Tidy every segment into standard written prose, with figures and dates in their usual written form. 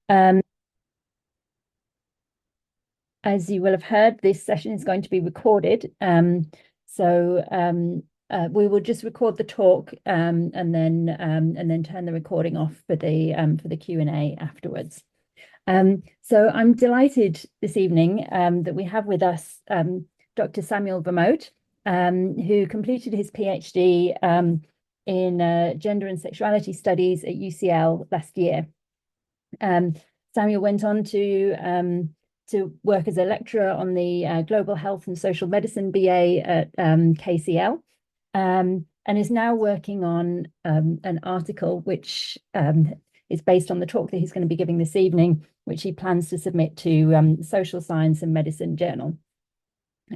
Um, as you will have heard, this session is going to be recorded. We will just record the talk and then turn the recording off for the Q&A afterwards. So I'm delighted this evening that we have with us Dr. Samuel Vermote, who completed his PhD in gender and sexuality studies at UCL last year. Samuel went on to work as a lecturer on the Global Health and Social Medicine BA at KCL, and is now working on an article which is based on the talk that he's going to be giving this evening, which he plans to submit to Social Science and Medicine Journal.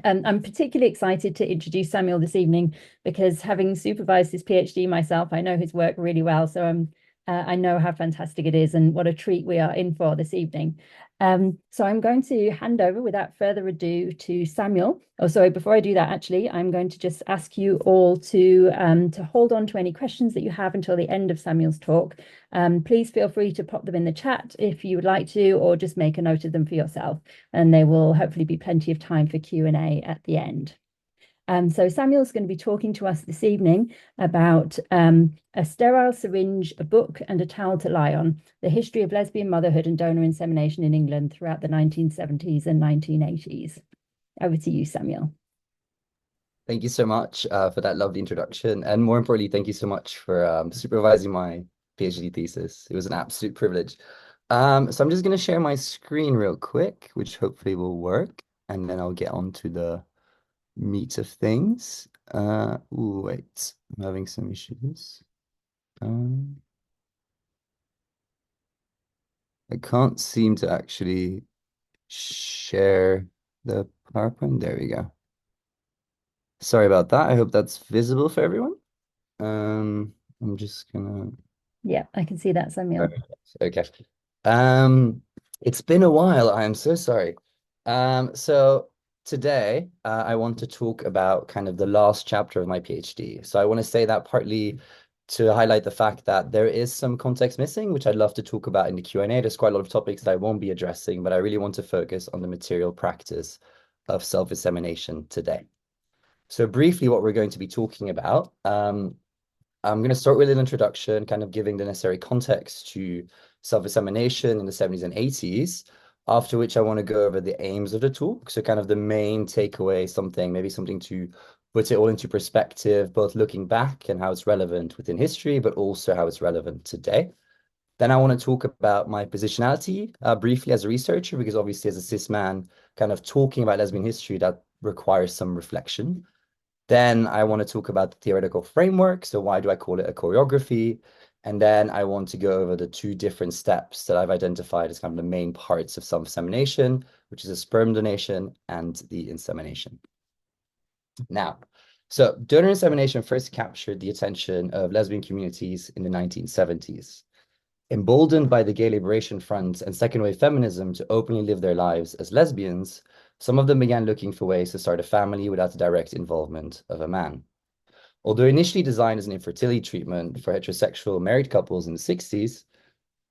I'm particularly excited to introduce Samuel this evening because, having supervised his PhD myself, I know his work really well. So I know how fantastic it is and what a treat we are in for this evening. So I'm going to hand over without further ado to Samuel. Oh, sorry, before I do that, actually, I'm going to just ask you all to hold on to any questions that you have until the end of Samuel's talk. Please feel free to pop them in the chat if you would like to, or just make a note of them for yourself. And there will hopefully be plenty of time for Q&A at the end. So Samuel's going to be talking to us this evening about A Sterile Syringe, a Book and a Towel to Lie On, the history of lesbian motherhood and donor insemination in England throughout the 1970s and 1980s. Over to you, Samuel. Thank you so much for that lovely introduction. And more importantly, thank you so much for supervising my PhD thesis. It was an absolute privilege. So I'm just going to share my screen real quick, which hopefully will work. And then I'll get on to the meat of things. Wait, I'm having some issues. I can't seem to actually share the PowerPoint. There we go. Sorry about that. I hope that's visible for everyone. I'm just gonna. Yeah, I can see that, Samuel. Okay. It's been a while. I am so sorry. So today I want to talk about kind of the last chapter of my PhD. So I want to say that partly to highlight the fact that there is some context missing, which I'd love to talk about in the Q&A. There's quite a lot of topics that I won't be addressing, but I really want to focus on the material practice of self-insemination today. So briefly, what we're going to be talking about, I'm going to start with an introduction, kind of giving the necessary context to self-examination in the 70s and 80s, after which I want to go over the aims of the talk. So kind of the main takeaway, maybe something to put it all into perspective, both looking back and how it's relevant within history, but also how it's relevant today. Then I want to talk about my positionality briefly as a researcher, because obviously as a cis man, kind of talking about lesbian history, that requires some reflection. Then I want to talk about the theoretical framework. So why do I call it a choreography? And then I want to go over the two different steps that I've identified as kind of the main parts of self-insemination, which is a sperm donation and the insemination. Now, so donor insemination first captured the attention of lesbian communities in the 1970s. Emboldened by the Gay Liberation Front and second wave feminism to openly live their lives as lesbians, some of them began looking for ways to start a family without the direct involvement of a man. Although initially designed as an infertility treatment for heterosexual married couples in the 60s,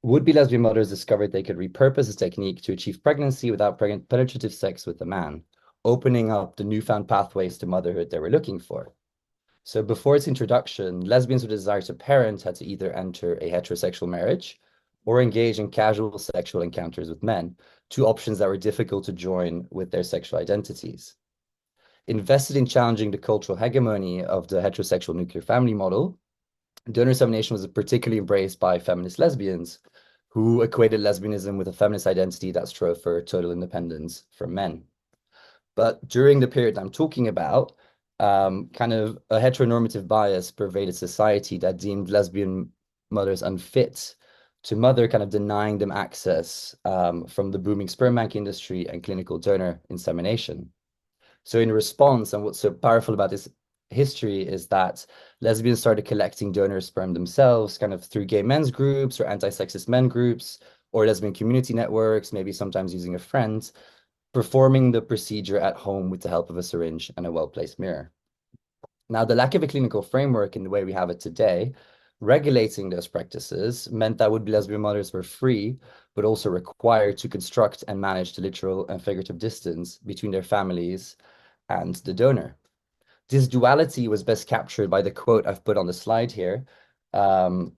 would-be lesbian mothers discovered they could repurpose this technique to achieve pregnancy without penetrative sex with a man, opening up the newfound pathways to motherhood they were looking for. So before its introduction, lesbians with a desire to parent had to either enter a heterosexual marriage or engage in casual sexual encounters with men, two options that were difficult to join with their sexual identities. Invested in challenging the cultural hegemony of the heterosexual nuclear family model, donor insemination was particularly embraced by feminist lesbians who equated lesbianism with a feminist identity that strove for total independence from men. But during the period I'm talking about, kind of a heteronormative bias pervaded society that deemed lesbian mothers unfit to mother, kind of denying them access from the booming sperm bank industry and clinical donor insemination. So in response, and what's so powerful about this history is that lesbians started collecting donor sperm themselves, kind of through gay men's groups or anti-sexist men groups or lesbian community networks, maybe sometimes using a friend, performing the procedure at home with the help of a syringe and a well-placed mirror. Now, the lack of a clinical framework in the way we have it today Regulating those practices meant that would-be lesbian mothers were free, but also required to construct and manage the literal and figurative distance between their families and the donor. This duality was best captured by the quote I've put on the slide here, um,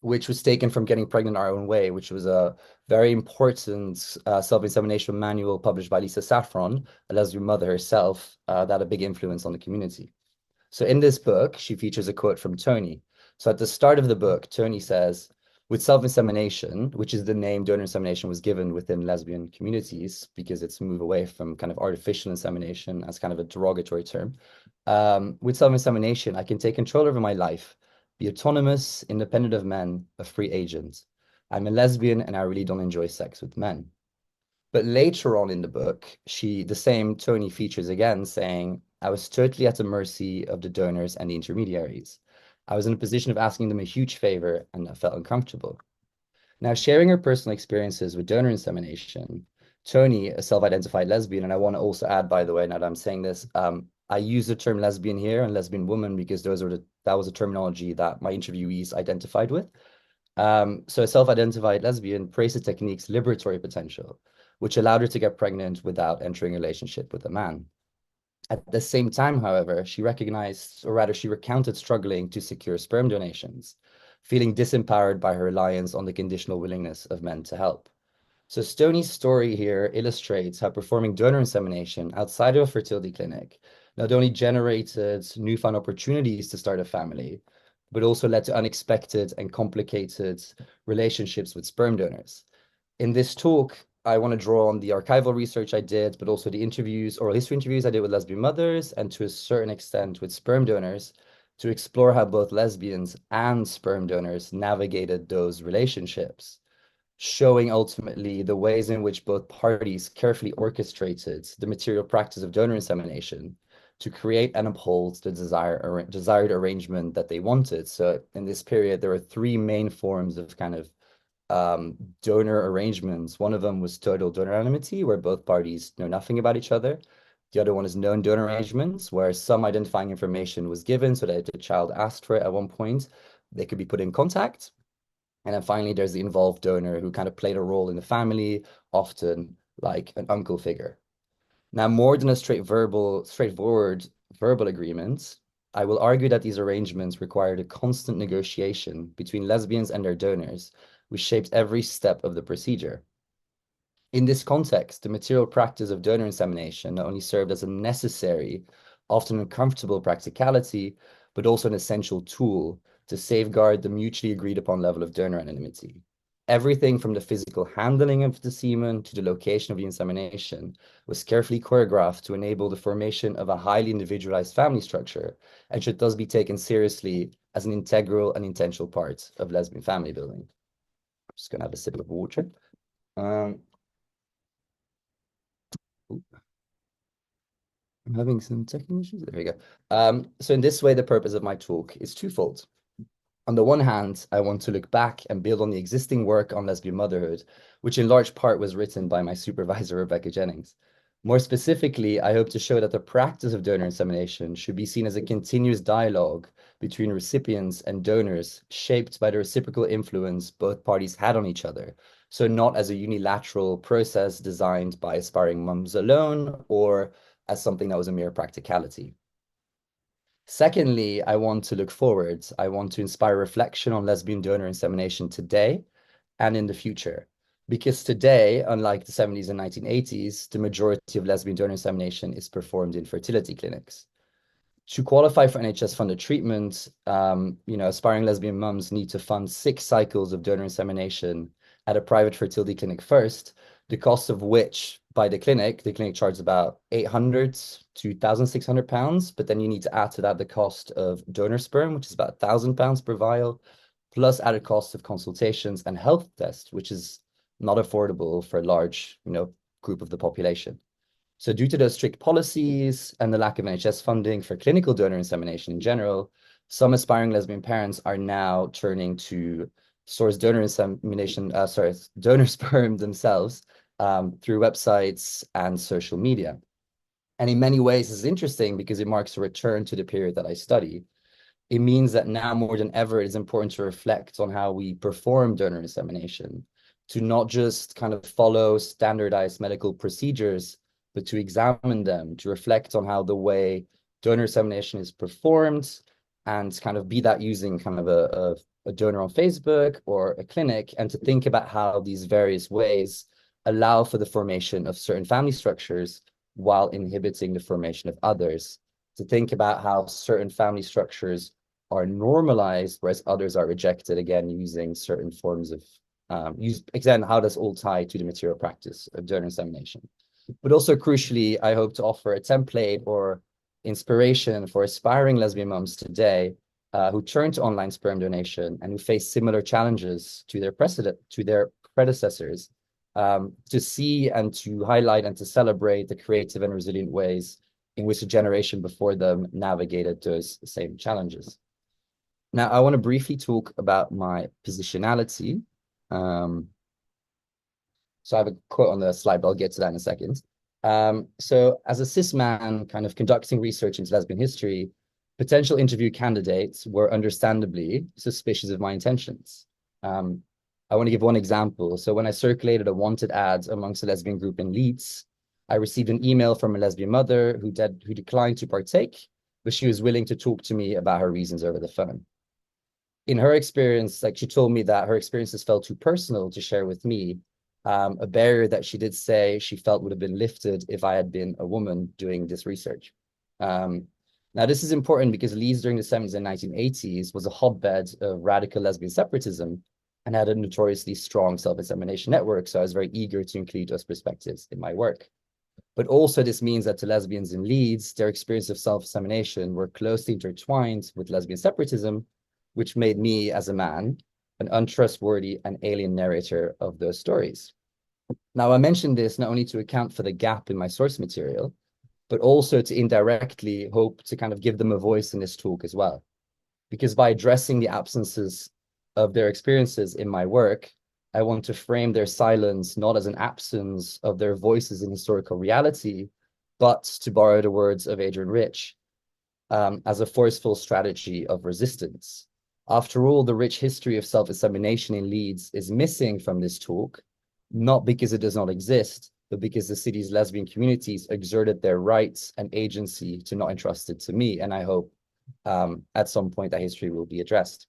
which was taken from Getting Pregnant Our Own Way, which was a very important self-insemination manual published by Lisa Saffron, a lesbian mother herself, that had a big influence on the community. So in this book, she features a quote from Tony. So at the start of the book, Tony says, with self-insemination, which is the name donor insemination was given within lesbian communities because it's a move away from kind of artificial insemination as kind of a derogatory term. With self-insemination, I can take control over my life, be autonomous, independent of men, a free agent. I'm a lesbian and I really don't enjoy sex with men. But later on in the book, the same Tony features again saying, I was totally at the mercy of the donors and the intermediaries. I was in a position of asking them a huge favor and I felt uncomfortable. Now, sharing her personal experiences with donor insemination, Tony, a self-identified lesbian, and I want to also add, by the way, now that I'm saying this, I use the term lesbian here and lesbian woman because that was a terminology that my interviewees identified with. So a self-identified lesbian praised the technique's liberatory potential, which allowed her to get pregnant without entering a relationship with a man. At the same time, however, she recognized, or rather, she recounted struggling to secure sperm donations, feeling disempowered by her reliance on the conditional willingness of men to help. So Stoney's story here illustrates how performing donor insemination outside of a fertility clinic not only generated newfound opportunities to start a family, but also led to unexpected and complicated relationships with sperm donors. In this talk, I want to draw on the archival research I did, but also the oral history interviews I did with lesbian mothers, and to a certain extent with sperm donors, to explore how both lesbians and sperm donors navigated those relationships, showing ultimately the ways in which both parties carefully orchestrated the material practice of donor insemination to create and uphold the desired arrangement that they wanted. So in this period, there were three main forms of kind of donor arrangements. One of them was total donor anonymity, where both parties know nothing about each other. The other one is known donor arrangements, where some identifying information was given so that if the child asked for it at one point, they could be put in contact. And then finally, there's the involved donor who kind of played a role in the family, often like an uncle figure. Now, more than a straightforward verbal agreement, I will argue that these arrangements required a constant negotiation between lesbians and their donors, which shaped every step of the procedure. In this context, the material practice of donor insemination not only served as a necessary, often uncomfortable practicality, but also an essential tool to safeguard the mutually agreed upon level of donor anonymity. Everything from the physical handling of the semen to the location of the insemination was carefully choreographed to enable the formation of a highly individualized family structure and should thus be taken seriously as an integral and intentional part of lesbian family building. I'm just going to have a sip of water. I'm having some technical issues. There we go. So in this way, the purpose of my talk is twofold. On the one hand, I want to look back and build on the existing work on lesbian motherhood, which in large part was written by my supervisor, Rebecca Jennings. More specifically, I hope to show that the practice of donor insemination should be seen as a continuous dialogue between recipients and donors, shaped by the reciprocal influence both parties had on each other. So not as a unilateral process designed by aspiring mums alone or as something that was a mere practicality. Secondly, I want to look forward. I want to inspire reflection on lesbian donor insemination today and in the future. Because today, unlike the 70s and 1980s, the majority of lesbian donor insemination is performed in fertility clinics. To qualify for NHS-funded treatment, aspiring lesbian mums need to fund 6 cycles of donor insemination at a private fertility clinic first, the cost of which the clinic charges about 800 to £1,600, but then you need to add to that the cost of donor sperm, which is about £1,000 per vial, plus added costs of consultations and health tests, which is not affordable for a large, group of the population. So due to those strict policies and the lack of NHS funding for clinical donor insemination in general, some aspiring lesbian parents are now turning to source donor donor sperm themselves through websites and social media. And in many ways, this is interesting because it marks a return to the period that I study. it means that now more than ever, it is important to reflect on how we perform donor insemination, to not just kind of follow standardized medical procedures, but to examine them, to reflect on how the way donor insemination is performed, and kind of be that using kind of a donor on Facebook or a clinic, and to think about how these various ways allow for the formation of certain family structures while inhibiting the formation of others. To think about how certain family structures are normalized, whereas others are rejected, again, using certain forms of again, how does all tie to the material practice of donor insemination? But also crucially, I hope to offer a template or inspiration for aspiring lesbian moms today who turn to online sperm donation and who face similar challenges to their predecessors, to see and to highlight and to celebrate the creative and resilient ways in which the generation before them navigated those same challenges. Now, I want to briefly talk about my positionality. So I have a quote on the slide, but I'll get to that in a second. So as a cis man kind of conducting research into lesbian history, potential interview candidates were understandably suspicious of my intentions. I want to give one example. So when I circulated a wanted ad amongst a lesbian group in Leeds, I received an email from a lesbian mother who declined to partake, but she was willing to talk to me about her reasons over the phone. In her experience, like she told me that her experiences felt too personal to share with me, a barrier that she did say she felt would have been lifted if I had been a woman doing this research. Now, this is important because Leeds during the 70s and 1980s was a hotbed of radical lesbian separatism and had a notoriously strong self-insemination network. So I was very eager to include those perspectives in my work. But also this means that to lesbians in Leeds, their experience of self-insemination were closely intertwined with lesbian separatism, which made me, as a man, an untrustworthy and alien narrator of those stories. Now, I mentioned this not only to account for the gap in my source material, but also to indirectly hope to kind of give them a voice in this talk as well. Because by addressing the absences of their experiences in my work, I want to frame their silence not as an absence of their voices in historical reality, but, to borrow the words of Adrian Rich, as a forceful strategy of resistance. After all, the rich history of self-insemination in Leeds is missing from this talk, not because it does not exist, but because the city's lesbian communities exerted their rights and agency to not entrust it to me. And I hope at some point that history will be addressed.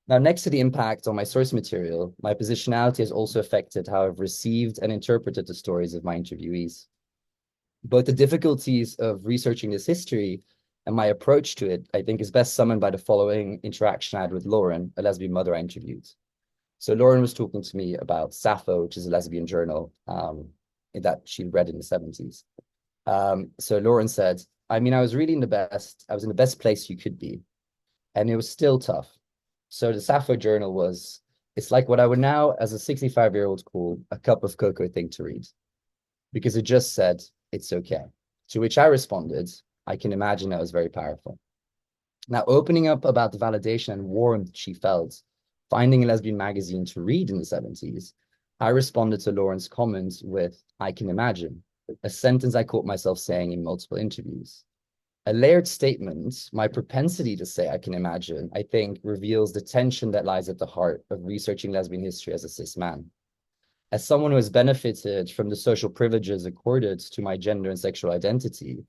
Now, next to the impact on my source material, my positionality has also affected how I've received and interpreted the stories of my interviewees. Both the difficulties of researching this history and my approach to it, I think, is best summoned by the following interaction I had with Lauren, a lesbian mother I interviewed. So Lauren was talking to me about Sappho, which is a lesbian journal that she read in the 70s. So Lauren said, I mean, I was in the best place you could be. And it was still tough. So the Sappho journal it's like what I would now, as a 65-year-old, call a cup of cocoa thing to read. Because it just said, it's okay. To which I responded, I can imagine that was very powerful. Now, opening up about the validation and warmth she felt finding a lesbian magazine to read in the 70s, I responded to Lauren's comments with, I can imagine, a sentence I caught myself saying in multiple interviews. A layered statement, my propensity to say I can imagine, I think reveals the tension that lies at the heart of researching lesbian history as a cis man. As someone who has benefited from the social privileges accorded to my gender and sexual identity,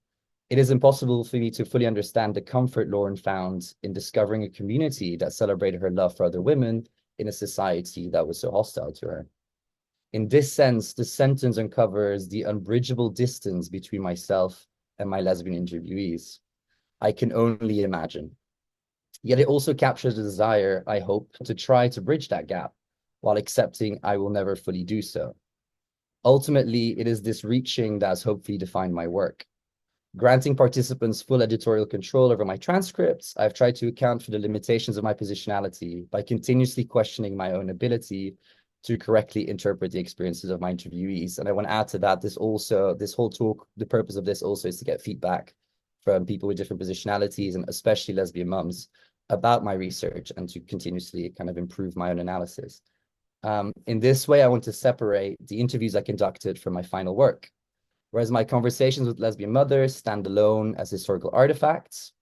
it is impossible for me to fully understand the comfort Lauren found in discovering a community that celebrated her love for other women in a society that was so hostile to her. In this sense, the sentence uncovers the unbridgeable distance between myself and my lesbian interviewees. I can only imagine. Yet it also captures the desire, I hope, to try to bridge that gap while accepting I will never fully do so. Ultimately, it is this reaching that has hopefully defined my work. Granting participants full editorial control over my transcripts, I've tried to account for the limitations of my positionality by continuously questioning my own ability to correctly interpret the experiences of my interviewees. And I want to add to that, this whole talk, the purpose of this also is to get feedback from people with different positionalities and especially lesbian mums about my research and to continuously kind of improve my own analysis. In this way, I want to separate the interviews I conducted from my final work. Whereas my conversations with lesbian mothers stand alone as historical artifacts,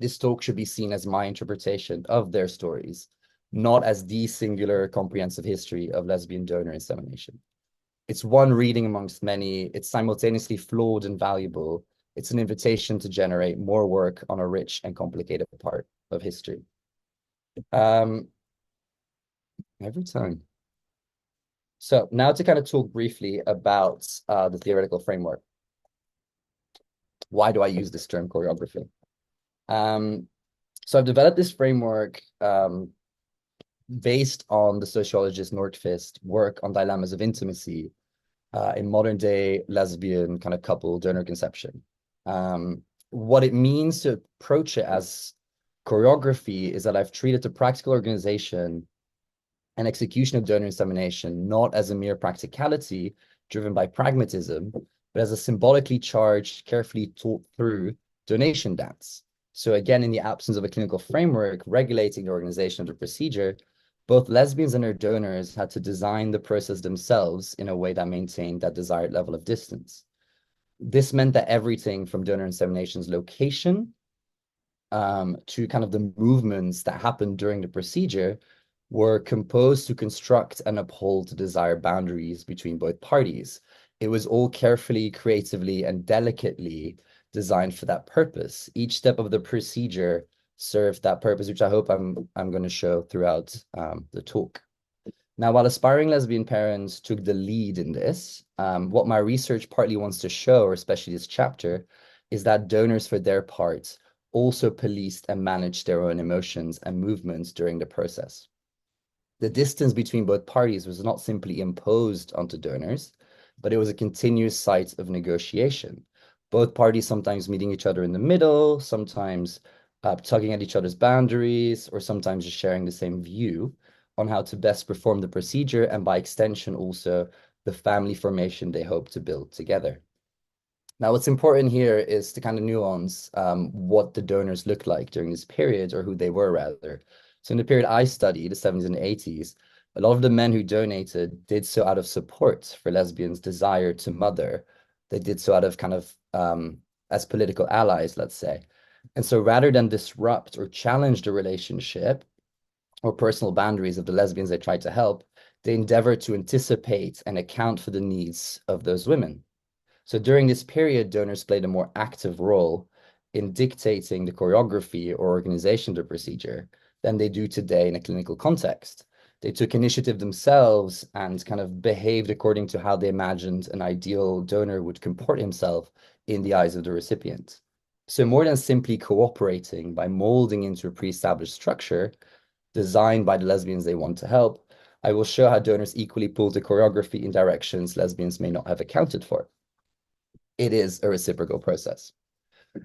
this talk should be seen as my interpretation of their stories, not as the singular comprehensive history of lesbian donor insemination. It's one reading amongst many. It's simultaneously flawed and valuable. It's an invitation to generate more work on a rich and complicated part of history. Every time. So now to kind of talk briefly about the theoretical framework. Why do I use this term choreography? So I've developed this framework based on the sociologist Nordqvist's work on dilemmas of intimacy in modern day lesbian kind of couple donor conception. What it means to approach it as choreography is that I've treated the practical organization and execution of donor insemination not as a mere practicality driven by pragmatism, but as a symbolically charged, carefully thought through donation dance. So again, in the absence of a clinical framework regulating the organization of the procedure, both lesbians and their donors had to design the process themselves in a way that maintained that desired level of distance. This meant that everything from donor insemination's location to kind of the movements that happened during the procedure were composed to construct and uphold the desired boundaries between both parties. It was all carefully, creatively, and delicately designed for that purpose. Each step of the procedure served that purpose, which I hope I'm going to show throughout the talk. Now, while aspiring lesbian parents took the lead in this, what my research partly wants to show, or especially this chapter, is that donors, for their part, also policed and managed their own emotions and movements during the process. The distance between both parties was not simply imposed onto donors, but it was a continuous site of negotiation. Both parties sometimes meeting each other in the middle, sometimes tugging at each other's boundaries, or sometimes just sharing the same view on how to best perform the procedure, and by extension also the family formation they hope to build together. Now, what's important here is to kind of nuance what the donors looked like during this period, or who they were rather. So in the period I studied, the 70s and 80s, a lot of the men who donated did so out of support for lesbians' desire to mother. They did so out of kind of as political allies, let's say. And so rather than disrupt or challenge the relationship or personal boundaries of the lesbians they tried to help, they endeavored to anticipate and account for the needs of those women. So during this period, donors played a more active role in dictating the choreography or organization of the procedure than they do today in a clinical context. They took initiative themselves and kind of behaved according to how they imagined an ideal donor would comport himself in the eyes of the recipient. So more than simply cooperating by molding into a pre-established structure designed by the lesbians they want to help, I will show how donors equally pulled the choreography in directions lesbians may not have accounted for. It is a reciprocal process.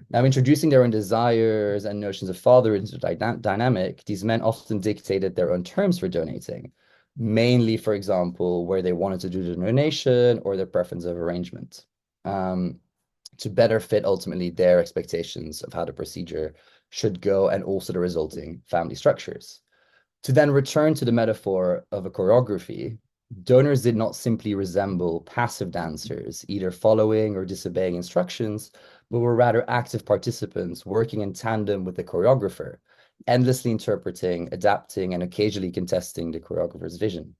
Now, introducing their own desires and notions of fatherhood into the dynamic, these men often dictated their own terms for donating, mainly, for example, where they wanted to do the donation or their preference of arrangement, to better fit ultimately their expectations of how the procedure should go and also the resulting family structures. To then return to the metaphor of a choreography, donors did not simply resemble passive dancers, either following or disobeying instructions, but were rather active participants working in tandem with the choreographer, endlessly interpreting, adapting, and occasionally contesting the choreographer's vision.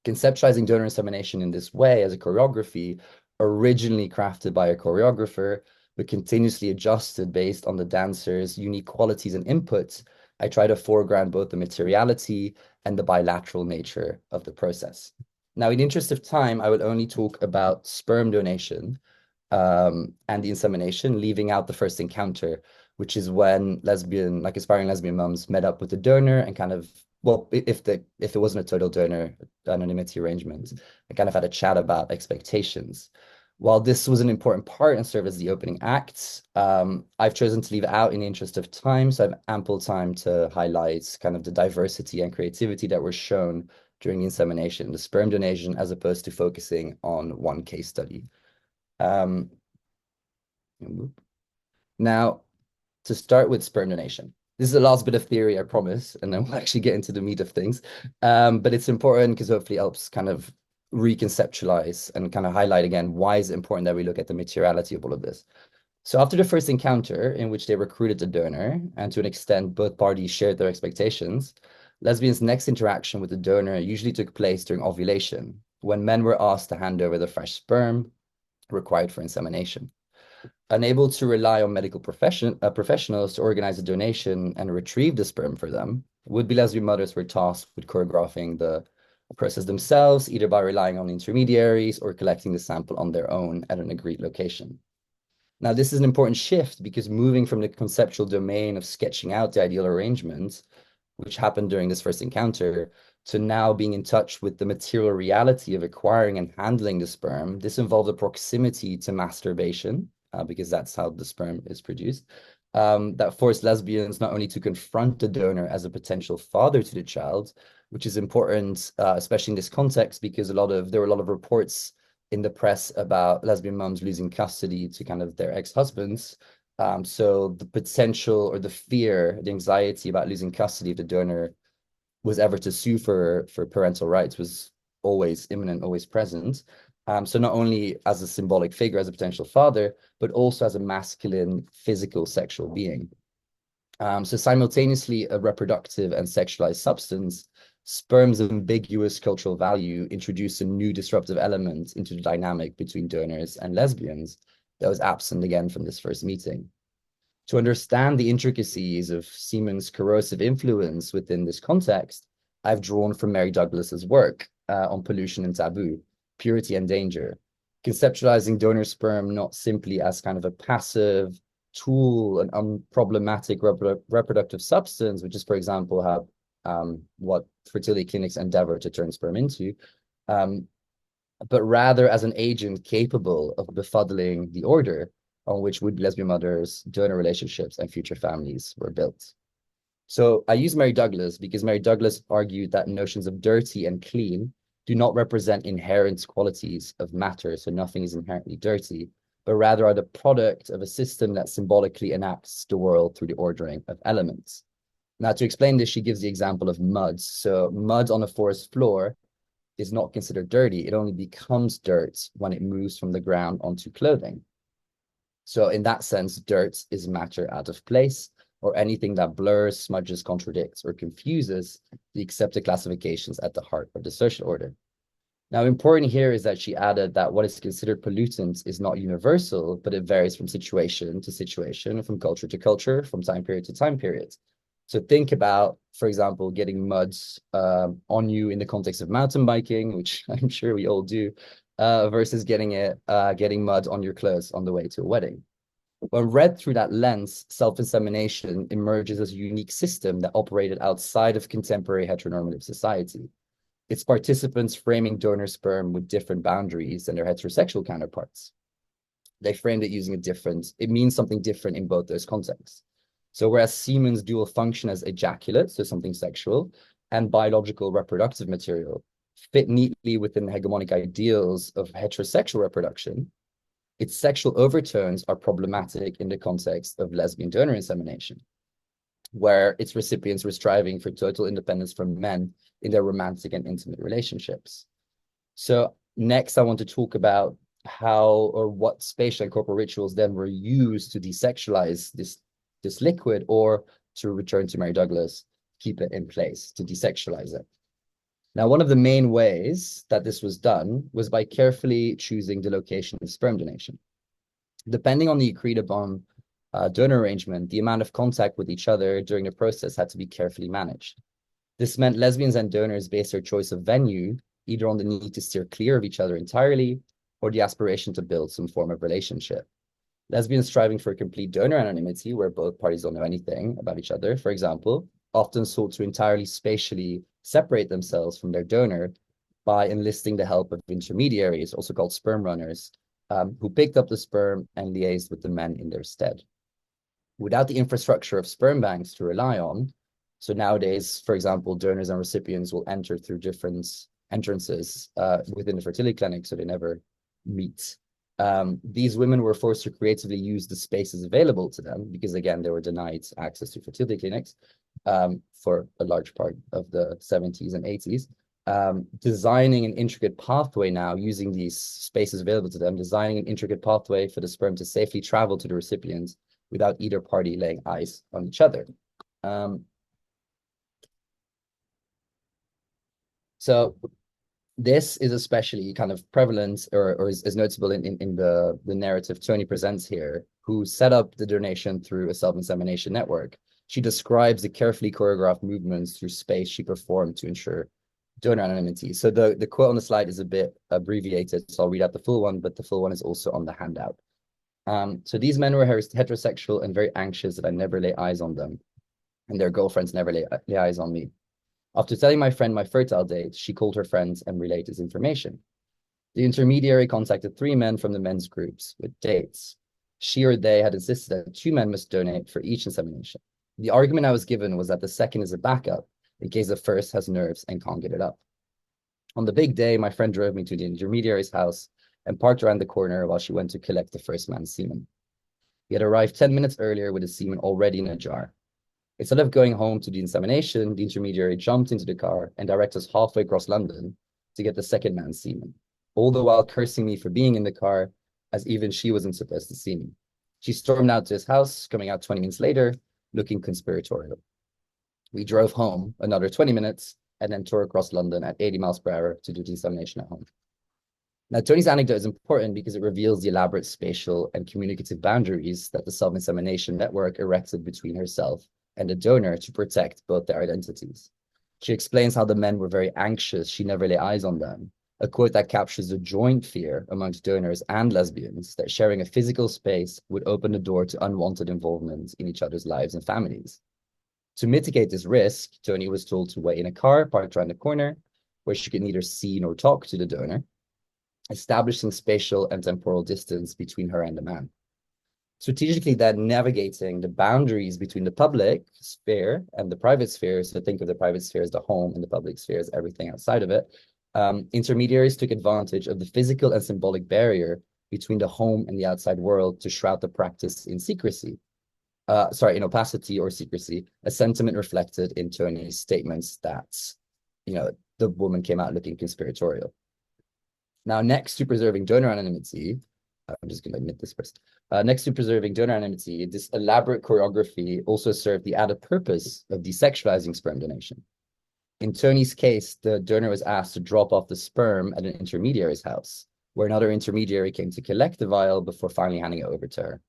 Conceptualizing donor insemination in this way as a choreography, originally crafted by a choreographer, but continuously adjusted based on the dancer's unique qualities and inputs, I try to foreground both the materiality and the bilateral nature of the process. Now, in the interest of time, I will only talk about sperm donation and the insemination, leaving out the first encounter, which is when aspiring lesbian moms met up with the donor and kind of, well, if it wasn't a total donor anonymity arrangement, I kind of had a chat about expectations. While this was an important part and served as the opening act, I've chosen to leave it out in the interest of time, so I have ample time to highlight kind of the diversity and creativity that were shown during the insemination, the sperm donation, as opposed to focusing on one case study. Now, to start with sperm donation. This is the last bit of theory, I promise, and then we'll actually get into the meat of things. But it's important because hopefully it helps kind of reconceptualize and kind of highlight again, why is it important that we look at the materiality of all of this? So after the first encounter, in which they recruited the donor, and to an extent both parties shared their expectations, lesbians' next interaction with the donor usually took place during ovulation, when men were asked to hand over the fresh sperm required for insemination. Unable to rely on medical professionals to organize a donation and retrieve the sperm for them, would-be lesbian mothers were tasked with choreographing the process themselves, either by relying on intermediaries or collecting the sample on their own at an agreed location. Now, this is an important shift because moving from the conceptual domain of sketching out the ideal arrangement, which happened during this first encounter, to now being in touch with the material reality of acquiring and handling the sperm, this involved a proximity to masturbation, because that's how the sperm is produced, that forced lesbians not only to confront the donor as a potential father to the child, which is important, especially in this context, because there were a lot of reports in the press about lesbian moms losing custody to kind of their ex-husbands. So the potential or the fear, the anxiety about losing custody if the donor was ever to sue for parental rights was always imminent, always present. So not only as a symbolic figure, as a potential father, but also as a masculine, physical, sexual being. So simultaneously a reproductive and sexualized substance, sperm's ambiguous cultural value introduced a new disruptive element into the dynamic between donors and lesbians that was absent again from this first meeting. To understand the intricacies of semen's corrosive influence within this context, I've drawn from Mary Douglas's work on pollution and taboo, purity and danger, conceptualizing donor sperm not simply as kind of a passive tool, an unproblematic reproductive substance, which is, for example, how what fertility clinics endeavor to turn sperm into, but rather as an agent capable of befuddling the order on which would-be lesbian mothers, donor relationships, and future families were built. So I use Mary Douglas because Mary Douglas argued that notions of dirty and clean do not represent inherent qualities of matter, so nothing is inherently dirty, but rather are the product of a system that symbolically enacts the world through the ordering of elements. Now, to explain this, she gives the example of mud. So mud on a forest floor is not considered dirty. It only becomes dirt when it moves from the ground onto clothing. So in that sense, dirt is matter out of place, or anything that blurs, smudges, contradicts, or confuses the accepted classifications at the heart of the social order. Now, important here is that she added that what is considered pollutants is not universal, but it varies from situation to situation, from culture to culture, from time period to time period. So think about, for example, getting mud on you in the context of mountain biking, which I'm sure we all do, versus getting mud on your clothes on the way to a wedding. When read through that lens, self-insemination emerges as a unique system that operated outside of contemporary heteronormative society. Its participants framing donor sperm with different boundaries than their heterosexual counterparts. They framed it using it means something different in both those contexts. So whereas semen's dual function as ejaculate, so something sexual, and biological reproductive material fit neatly within the hegemonic ideals of heterosexual reproduction, its sexual overtones are problematic in the context of lesbian donor insemination, where its recipients were striving for total independence from men in their romantic and intimate relationships. So next, I want to talk about how or what spatial and corporal rituals then were used to desexualize this liquid, or to return to Mary Douglas, keep it in place, to desexualize it. Now, one of the main ways that this was done was by carefully choosing the location of sperm donation. Depending on the agreed upon donor arrangement, the amount of contact with each other during the process had to be carefully managed. This meant lesbians and donors based their choice of venue either on the need to steer clear of each other entirely or the aspiration to build some form of relationship. Lesbians striving for complete donor anonymity, where both parties don't know anything about each other, for example, often sought to entirely spatially separate themselves from their donor by enlisting the help of intermediaries, also called sperm runners, who picked up the sperm and liaised with the men in their stead. Without the infrastructure of sperm banks to rely on, so nowadays, for example, donors and recipients will enter through different entrances within the fertility clinic, so they never meet. These women were forced to creatively use the spaces available to them because, again, they were denied access to fertility clinics for a large part of the 70s and 80s. designing an intricate pathway now using these spaces available to them, designing an intricate pathway for the sperm to safely travel to the recipient without either party laying eyes on each other. So this is especially kind of prevalent or is noticeable in the narrative Tony presents here, who set up the donation through a self-insemination network. She describes the carefully choreographed movements through space she performed to ensure donor anonymity. So the quote on the slide is a bit abbreviated, so I'll read out the full one, but the full one is also on the handout. So these men were heterosexual and very anxious that I never lay eyes on them, and their girlfriends never lay eyes on me. After telling my friend my fertile date, she called her friends and relayed this information. The intermediary contacted 3 men from the men's groups with dates. She or they had insisted that 2 men must donate for each insemination. The argument I was given was that the second is a backup in case the first has nerves and can't get it up. On the big day, my friend drove me to the intermediary's house and parked around the corner while she went to collect the first man's semen. He had arrived 10 minutes earlier with his semen already in a jar. Instead of going home to the insemination, the intermediary jumped into the car and directed us halfway across London to get the second man's semen, all the while cursing me for being in the car, as even she wasn't supposed to see me. She stormed out to his house, coming out 20 minutes later, looking conspiratorial. We drove home another 20 minutes and then tore across London at 80 miles per hour to do the insemination at home. Now, Tony's anecdote is important because it reveals the elaborate spatial and communicative boundaries that the self-insemination network erected between herself and the donor to protect both their identities. She explains how the men were very anxious she never lay eyes on them, a quote that captures the joint fear amongst donors and lesbians that sharing a physical space would open the door to unwanted involvement in each other's lives and families. To mitigate this risk, Tony was told to wait in a car parked around the corner where she could neither see nor talk to the donor, establishing spatial and temporal distance between her and the man. Strategically then navigating the boundaries between the public sphere and the private sphere, so think of the private sphere as the home and the public sphere as everything outside of it, intermediaries took advantage of the physical and symbolic barrier between the home and the outside world to shroud the practice in secrecy. In opacity or secrecy, a sentiment reflected in Tony's statements that, the woman came out looking conspiratorial. Now, next to preserving donor anonymity, I'm just going to admit this first. Next to preserving donor anonymity, this elaborate choreography also served the added purpose of desexualizing sperm donation. In Tony's case, the donor was asked to drop off the sperm at an intermediary's house, where another intermediary came to collect the vial before finally handing it over to her.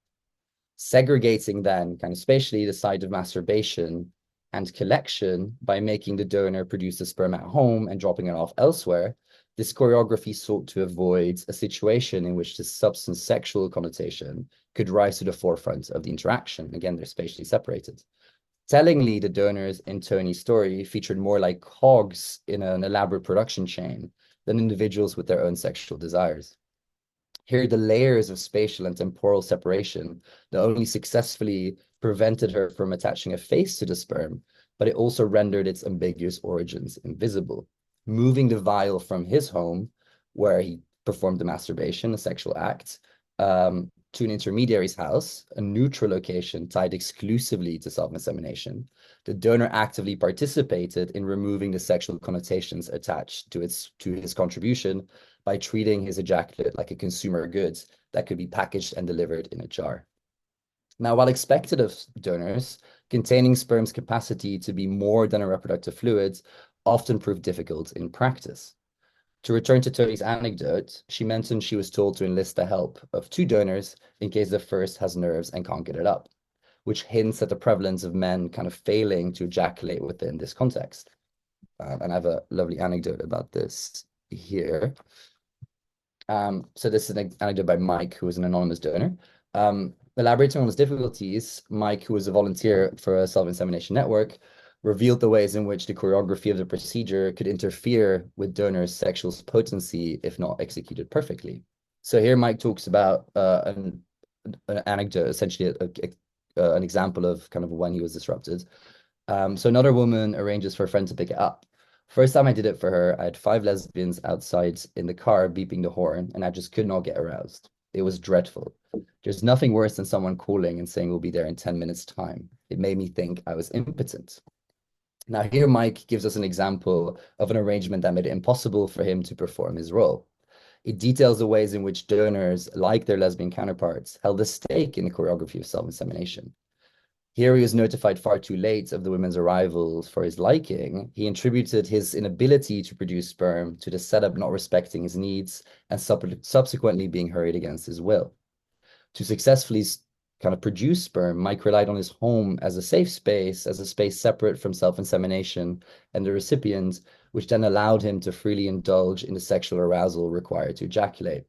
Segregating then, kind of spatially, the site of masturbation and collection by making the donor produce the sperm at home and dropping it off elsewhere, this choreography sought to avoid a situation in which the substance sexual connotation could rise to the forefront of the interaction. Again, they're spatially separated. Tellingly, the donors in Tony's story featured more like cogs in an elaborate production chain than individuals with their own sexual desires. Here, the layers of spatial and temporal separation not only successfully prevented her from attaching a face to the sperm, but it also rendered its ambiguous origins invisible, moving the vial from his home, where he performed the masturbation, a sexual act, to an intermediary's house, a neutral location tied exclusively to self-insemination. The donor actively participated in removing the sexual connotations attached to his contribution by treating his ejaculate like a consumer good that could be packaged and delivered in a jar. Now, while expected of donors, containing sperm's capacity to be more than a reproductive fluid often proved difficult in practice. To return to Tony's anecdote, she mentioned she was told to enlist the help of 2 donors in case the first has nerves and can't get it up, which hints at the prevalence of men kind of failing to ejaculate within this context. And I have a lovely anecdote about this here. So this is an anecdote by Mike, who is an anonymous donor. Elaborating on his difficulties, Mike, who was a volunteer for a self-insemination network, revealed the ways in which the choreography of the procedure could interfere with donors' sexual potency if not executed perfectly. So here Mike talks about an anecdote, essentially an example of kind of when he was disrupted. So another woman arranges for a friend to pick it up. First time I did it for her, I had 5 lesbians outside in the car beeping the horn, and I just could not get aroused. It was dreadful. There's nothing worse than someone calling and saying we'll be there in 10 minutes time. It made me think I was impotent. Now, here Mike gives us an example of an arrangement that made it impossible for him to perform his role. It details the ways in which donors, like their lesbian counterparts, held a stake in the choreography of self-insemination. Here he was notified far too late of the women's arrival for his liking. He attributed his inability to produce sperm to the setup not respecting his needs and subsequently being hurried against his will. To successfully kind of produce sperm, Mike relied on his home as a safe space, as a space separate from self-insemination and the recipient, which then allowed him to freely indulge in the sexual arousal required to ejaculate,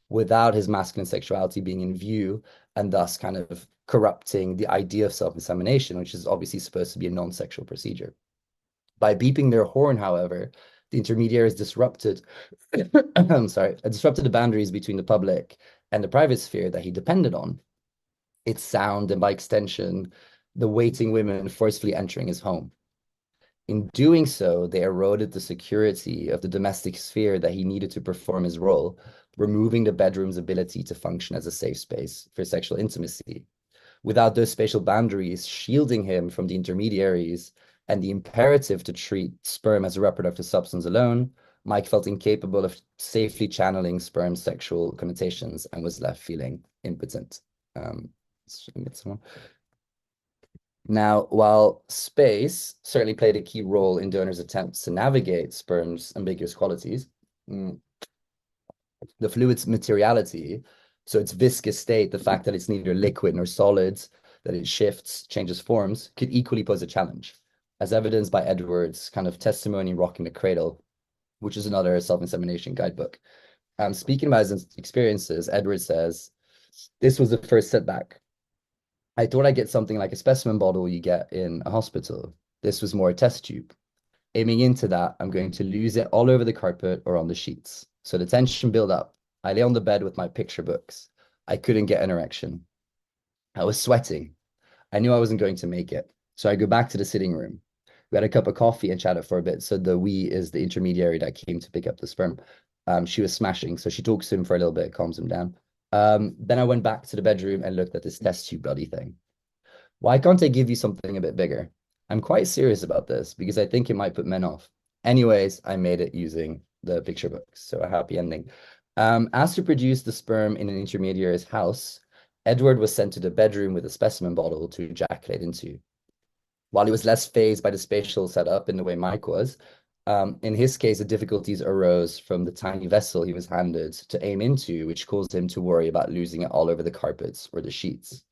without his masculine sexuality being in view, and thus kind of corrupting the idea of self-insemination, which is obviously supposed to be a non-sexual procedure. By beeping their horn, however, the intermediaries disrupted, I'm sorry, disrupted the boundaries between the public and the private sphere that he depended on, its sound, and by extension, the waiting women forcefully entering his home. In doing so, they eroded the security of the domestic sphere that he needed to perform his role, removing the bedroom's ability to function as a safe space for sexual intimacy. Without those spatial boundaries shielding him from the intermediaries and the imperative to treat sperm as a reproductive substance alone, Mike felt incapable of safely channeling sperm's sexual connotations and was left feeling impotent. Now, while space certainly played a key role in donors' attempts to navigate sperm's ambiguous qualities, the fluid's materiality, so its viscous state, the fact that it's neither liquid nor solid, that it shifts, changes forms, could equally pose a challenge, as evidenced by Edward's kind of testimony Rocking the Cradle, which is another self-insemination guidebook. Speaking about his experiences, Edward says, "This was the first setback. I thought I'd get something like a specimen bottle you get in a hospital. This was more a test tube. Aiming into that, I'm going to lose it all over the carpet or on the sheets. So the tension built up. I lay on the bed with my picture books. I couldn't get an erection. I was sweating. I knew I wasn't going to make it. So I go back to the sitting room. We had a cup of coffee and chatted for a bit. So the we is the intermediary that came to pick up the sperm. She was smashing. So she talks to him for a little bit, calms him down. Then I went back to the bedroom and looked at this test tube bloody thing. Why can't I give you something a bit bigger? I'm quite serious about this because I think it might put men off. Anyways, I made it using the picture books, so a happy ending. As to produce the sperm in an intermediary's house, Edward was sent to the bedroom with a specimen bottle to ejaculate into. While he was less fazed by the spatial setup in the way Mike was, in his case, the difficulties arose from the tiny vessel he was handed to aim into, which caused him to worry about losing it all over the carpets or the sheets.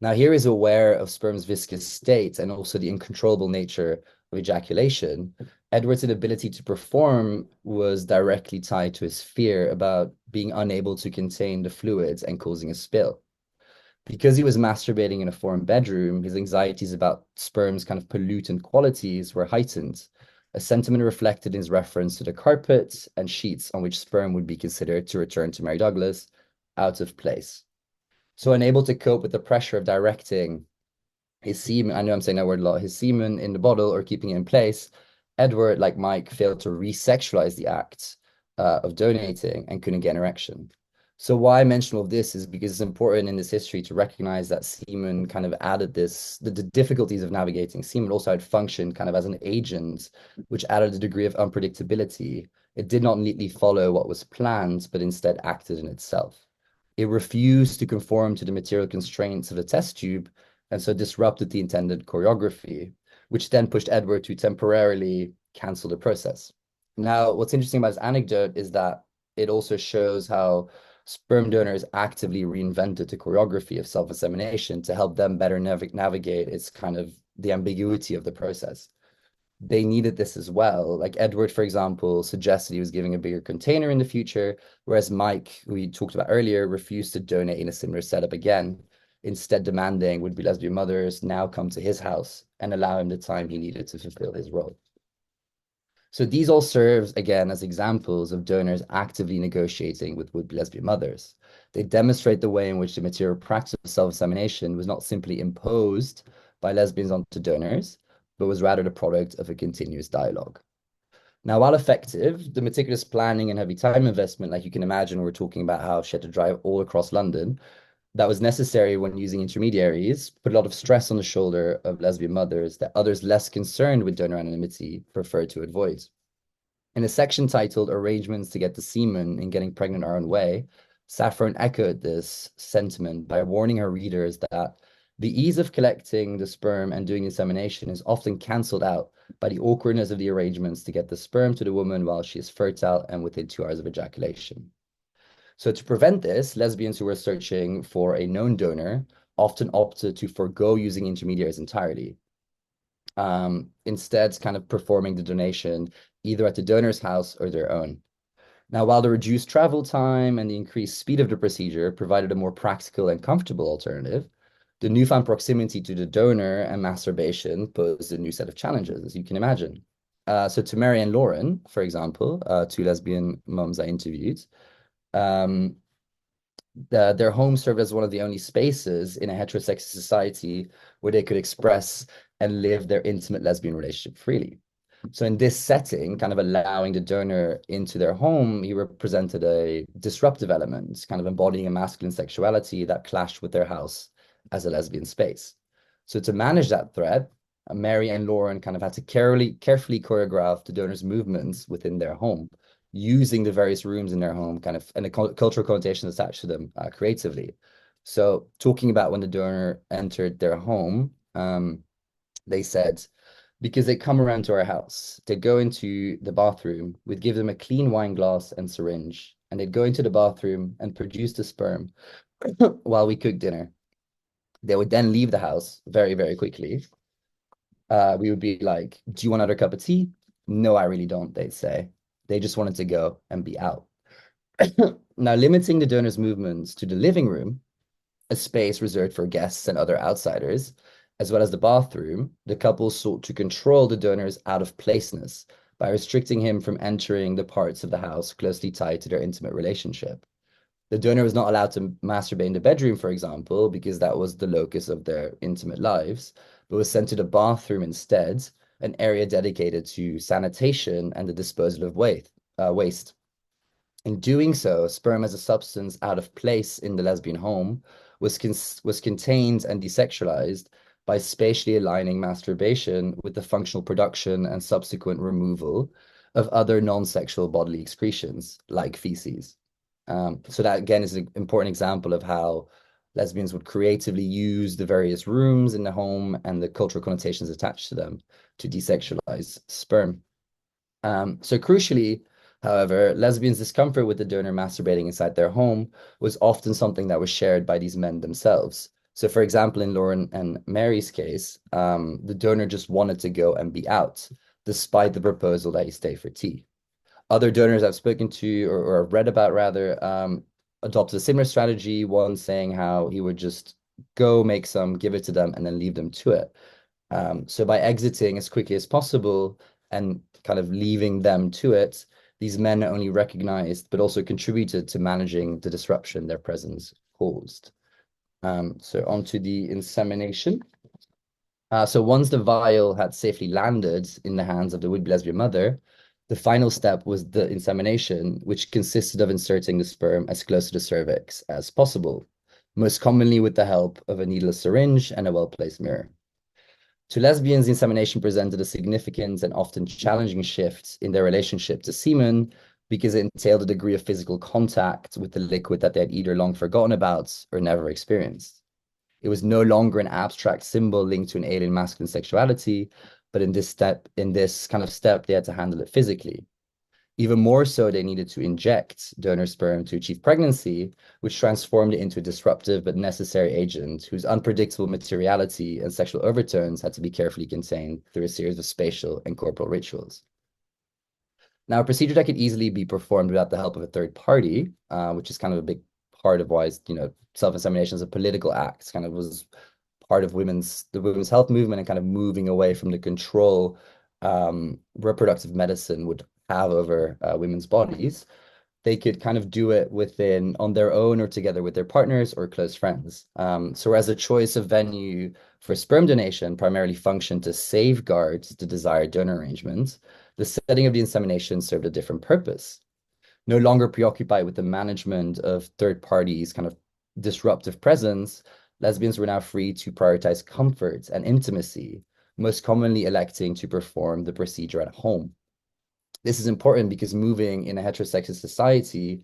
Now, here he's aware of sperm's viscous state and also the uncontrollable nature of ejaculation. Edward's inability to perform was directly tied to his fear about being unable to contain the fluids and causing a spill. Because he was masturbating in a foreign bedroom, his anxieties about sperm's kind of pollutant qualities were heightened, a sentiment reflected in his reference to the carpet and sheets on which sperm would be considered, to return to Mary Douglas, out of place. So unable to cope with the pressure of directing his semen, I know I'm saying that word a lot, his semen in the bottle or keeping it in place, Edward, like Mike, failed to re-sexualize the act of donating and couldn't get an erection. So why I mention all of this is because it's important in this history to recognize that semen kind of added this, the difficulties of navigating semen also had functioned kind of as an agent, which added a degree of unpredictability. It did not neatly follow what was planned, but instead acted in itself. It refused to conform to the material constraints of the test tube, and so disrupted the intended choreography, which then pushed Edward to temporarily cancel the process. Now, what's interesting about this anecdote is that it also shows how sperm donors actively reinvented the choreography of self-insemination to help them better navigate its kind of the ambiguity of the process. They needed this as well. Like Edward, for example, suggested he was giving a bigger container in the future, whereas Mike, who we talked about earlier, refused to donate in a similar setup again, instead demanding would-be lesbian mothers now come to his house and allow him the time he needed to fulfill his role. So these all serve, again, as examples of donors actively negotiating with would-be lesbian mothers. They demonstrate the way in which the material practice of self-examination was not simply imposed by lesbians onto donors, but was rather the product of a continuous dialogue. Now, while effective, the meticulous planning and heavy time investment, like you can imagine, we're talking about how she had to drive all across London, that was necessary when using intermediaries put a lot of stress on the shoulder of lesbian mothers that others less concerned with donor anonymity preferred to avoid. In a section titled Arrangements to Get the Semen in Getting Pregnant Our Own Way, Saffron echoed this sentiment by warning her readers that the ease of collecting the sperm and doing insemination is often cancelled out by the awkwardness of the arrangements to get the sperm to the woman while she is fertile and within 2 hours of ejaculation. So to prevent this, lesbians who were searching for a known donor often opted to forego using intermediaries entirely, instead kind of performing the donation either at the donor's house or their own. Now, while the reduced travel time and the increased speed of the procedure provided a more practical and comfortable alternative, the newfound proximity to the donor and masturbation posed a new set of challenges, as you can imagine. So to Mary and Lauren, for example, two lesbian moms I interviewed, um, their home served as one of the only spaces in a heterosexual society where they could express and live their intimate lesbian relationship freely. So in this setting, kind of allowing the donor into their home, he represented a disruptive element, kind of embodying a masculine sexuality that clashed with their house as a lesbian space. So to manage that threat, Mary and Lauren kind of had to carefully choreograph the donor's movements within their home, using the various rooms in their home, kind of, and the cultural connotations attached to them creatively. So talking about when the donor entered their home, they said, because they come around to our house, they'd go into the bathroom, we'd give them a clean wine glass and syringe, and they'd go into the bathroom and produce the sperm while we cook dinner. They would then leave the house very, very quickly. We would be like, do you want another cup of tea? No, I really don't, they'd say. They just wanted to go and be out. Now, limiting the donor's movements to the living room, a space reserved for guests and other outsiders, as well as the bathroom, the couple sought to control the donor's out-of-placeness by restricting him from entering the parts of the house closely tied to their intimate relationship. The donor was not allowed to masturbate in the bedroom, for example, because that was the locus of their intimate lives, but was sent to the bathroom instead, an area dedicated to sanitation and the disposal of waste. In doing so, sperm as a substance out of place in the lesbian home was contained and desexualized by spatially aligning masturbation with the functional production and subsequent removal of other non-sexual bodily excretions, like feces. So that, again, is an important example of how lesbians would creatively use the various rooms in the home and the cultural connotations attached to them to desexualize sperm. So crucially, however, lesbians' discomfort with the donor masturbating inside their home was often something that was shared by these men themselves. So, for example, in Lauren and Mary's case, the donor just wanted to go and be out, despite the proposal that he stay for tea. Other donors I've spoken to or read about rather adopted a similar strategy, one saying how he would just go make some, give it to them, and then leave them to it. So by exiting as quickly as possible and kind of leaving them to it, these men not only recognized, but also contributed to managing the disruption their presence caused. So on to the insemination. So once the vial had safely landed in the hands of the would-be lesbian mother, the final step was the insemination, which consisted of inserting the sperm as close to the cervix as possible, most commonly with the help of a needleless syringe and a well-placed mirror. To lesbians, insemination presented a significant and often challenging shift in their relationship to semen because it entailed a degree of physical contact with the liquid that they had either long forgotten about or never experienced. It was no longer an abstract symbol linked to an alien masculine sexuality, but in this kind of step, they had to handle it physically. Even more so, they needed to inject donor sperm to achieve pregnancy, which transformed it into a disruptive but necessary agent whose unpredictable materiality and sexual overtones had to be carefully contained through a series of spatial and corporal rituals. Now, a procedure that could easily be performed without the help of a third party, which is kind of a big part of why, self-insemination is a political act, kind of was part of the women's health movement and kind of moving away from the control reproductive medicine would have over women's bodies. They could kind of do it on their own or together with their partners or close friends. So whereas the choice of venue for sperm donation primarily functioned to safeguard the desired donor arrangements, the setting of the insemination served a different purpose. No longer preoccupied with the management of third parties kind of disruptive presence, lesbians were now free to prioritize comfort and intimacy, most commonly electing to perform the procedure at home. This is important because moving in a heterosexist society,